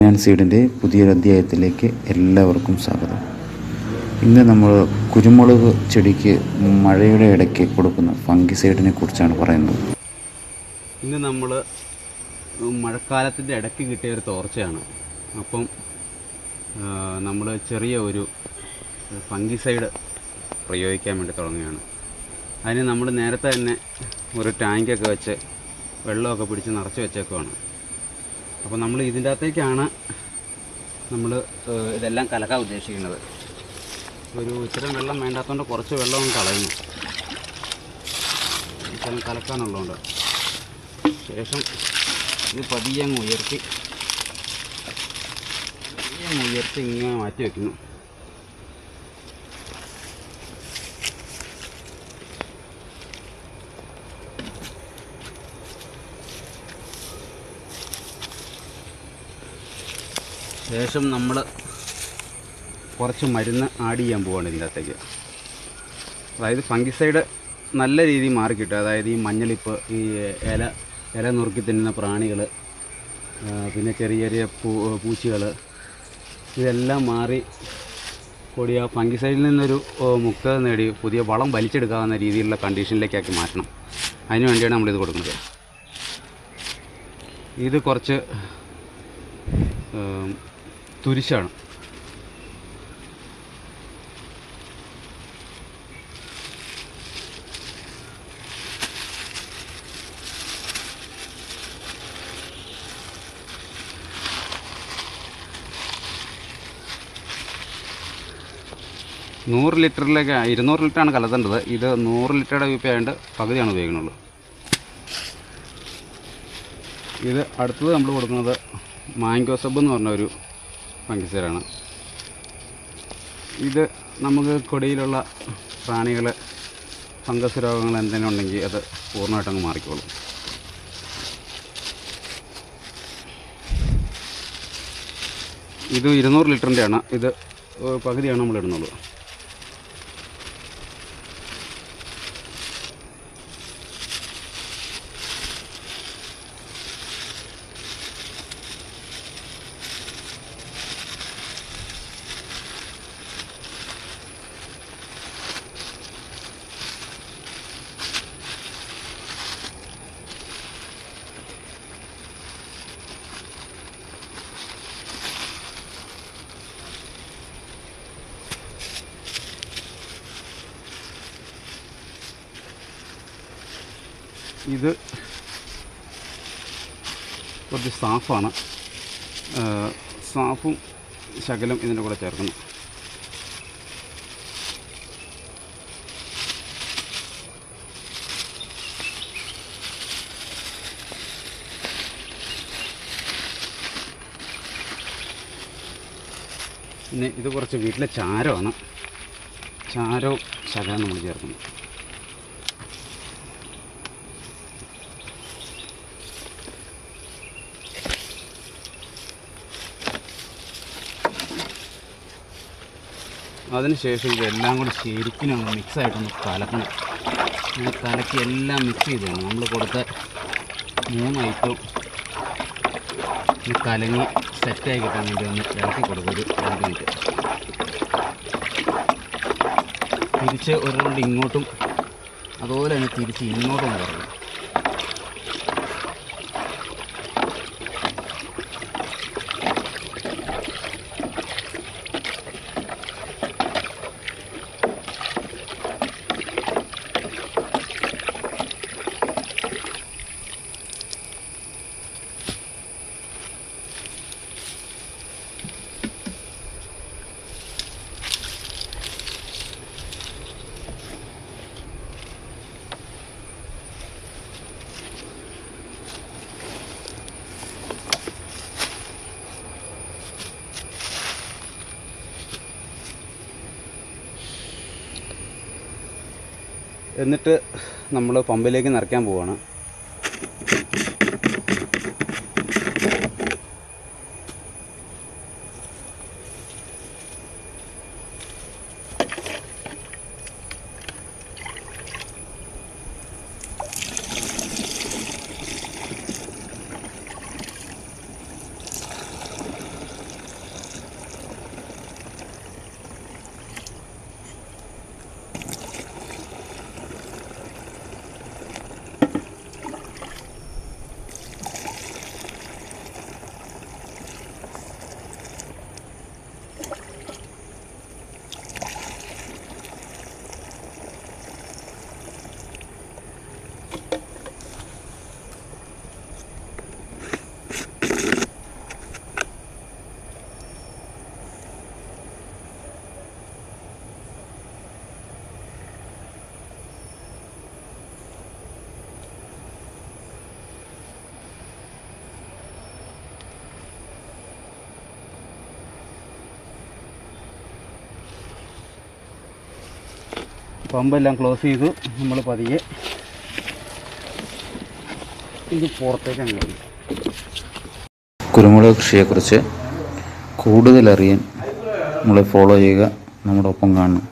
ഞാൻ സീഡിൻ്റെ പുതിയൊരു അധ്യായത്തിലേക്ക് എല്ലാവർക്കും സ്വാഗതം. ഇന്ന് നമ്മൾ കുരുമുളക് ചെടിക്ക് മഴയുടെ ഇടയ്ക്ക് കൊടുക്കുന്ന ഫംഗിസൈഡിനെ കുറിച്ചാണ് പറയുന്നത്. ഇന്ന് നമ്മൾ മഴക്കാലത്തിൻ്റെ ഇടയ്ക്ക് കിട്ടിയ ഒരു തോർച്ചയാണ്. അപ്പം നമ്മൾ ചെറിയ ഒരു ഫംഗിസൈഡ് പ്രയോഗിക്കാൻ വേണ്ടി തുടങ്ങുകയാണ്. അതിന് നമ്മൾ നേരത്തെ തന്നെ ഒരു ടാങ്കൊക്കെ വെച്ച് വെള്ളമൊക്കെ പിടിച്ച് നിറച്ച് വെച്ചേക്കുവാണ്. അപ്പോൾ നമ്മൾ ഇതിൻ്റെ അകത്തേക്കാണ് നമ്മൾ ഇതെല്ലാം കലക്കാൻ ഉദ്ദേശിക്കുന്നത്. ഇത്തരം വെള്ളം വേണ്ടാത്തതുകൊണ്ട് കുറച്ച് വെള്ളം കളയുന്നു, ഇത്തരം കലക്കാനുള്ളതുകൊണ്ട്. ശേഷം ഇത് പതിയെ അങ്ങ് ഉയർത്തി ഇങ്ങനെ മാറ്റി വയ്ക്കുന്നു. ശേഷം നമ്മൾ കുറച്ച് മരുന്ന് ആഡ് ചെയ്യാൻ പോവുകയാണ് ഇതിൻ്റെ അകത്തേക്ക്. അതായത് ഫംഗിസൈഡ് നല്ല രീതിയിൽ മാറി കിട്ടും. അതായത് ഈ മഞ്ഞളിപ്പ്, ഈ ഇല നുറുക്കി തിന്നുന്ന പ്രാണികൾ, പിന്നെ ചെറിയ ചെറിയ പൂച്ചകൾ, ഇതെല്ലാം മാറി കൂടി ആ ഫംഗിസൈഡിൽ നിന്നൊരു മുക്തത നേടി പുതിയ വളം വലിച്ചെടുക്കാവുന്ന രീതിയിലുള്ള കണ്ടീഷനിലേക്കാക്കി മാറ്റണം. അതിന് വേണ്ടിയാണ് നമ്മളിത് കൊടുക്കുന്നത്. ഇത് കുറച്ച് തുരിശാണ്. നൂറ് ലിറ്ററിലേക്ക് 200 ലിറ്ററാണ് കലത്തേണ്ടത്. ഇത് 100 ലിറ്ററുടെ വീപ്പ ആയതുകൊണ്ട് പകുതിയാണ് ഉപയോഗിക്കുന്നുള്ളൂ. ഇത് അടുത്തത് നമ്മൾ കൊടുക്കുന്നത് മാംഗോ സബ് എന്ന് പറഞ്ഞ ഒരു ഫംഗിസൈഡാണ്. ഇത് നമുക്ക് കൊടിയിലുള്ള പ്രാണികൾ, ഫംഗസ് രോഗങ്ങൾ എന്തെങ്കിലും ഉണ്ടെങ്കിൽ അത് പൂർണ്ണമായിട്ടങ്ങ് മാറിക്കോളും. ഇത് 200 ലിറ്ററിൻ്റെയാണ്. ഇത് പകുതിയാണ് നമ്മൾ ഇടുന്നുള്ളൂ. ഇത് കുറച്ച് സാഫാണ്. സാഫും ശകലം ഇതിൻ്റെ കൂടെ ചേർക്കണം. പിന്നെ ഇത് കുറച്ച് വീട്ടിലെ ചാരമാണ്. ചാരവും ശകലം നമ്മൾ ചേർക്കുന്നു. അതിനുശേഷം ഇതെല്ലാം കൂടി ശരിക്കും മിക്സായിട്ടൊന്ന് കലക്കണം. ഇങ്ങനെ കലക്കി എല്ലാം മിക്സ് ചെയ്ത് വേണം. നമ്മൾ കൊടുത്ത 3 ഐറ്റവും കലങ്ങി സെറ്റായി കിട്ടാൻ വേണ്ടി ഒന്ന് ഇളക്കി കൊടുക്കും. ഒരു 2 മിനിറ്റ് തിരിച്ച് ഒരു റൗണ്ട് ഇങ്ങോട്ടും അതുപോലെ തന്നെ തിരിച്ച് ഇങ്ങോട്ടും പറഞ്ഞു. എന്നിട്ട് നമ്മൾ പമ്പിലേക്ക് നിറയ്ക്കാൻ പോവുകയാണ്. പമ്പെല്ലാം ക്ലോസ് ചെയ്തു. നമ്മൾ പതിയെ ഇത് പുറത്തേക്ക് അങ്ങ് വരും. കുരുമുളക് കൃഷിയെക്കുറിച്ച് കൂടുതലറിയാൻ നമ്മളെ ഫോളോ ചെയ്യുക, നമ്മുടെ ഒപ്പം കാണണം.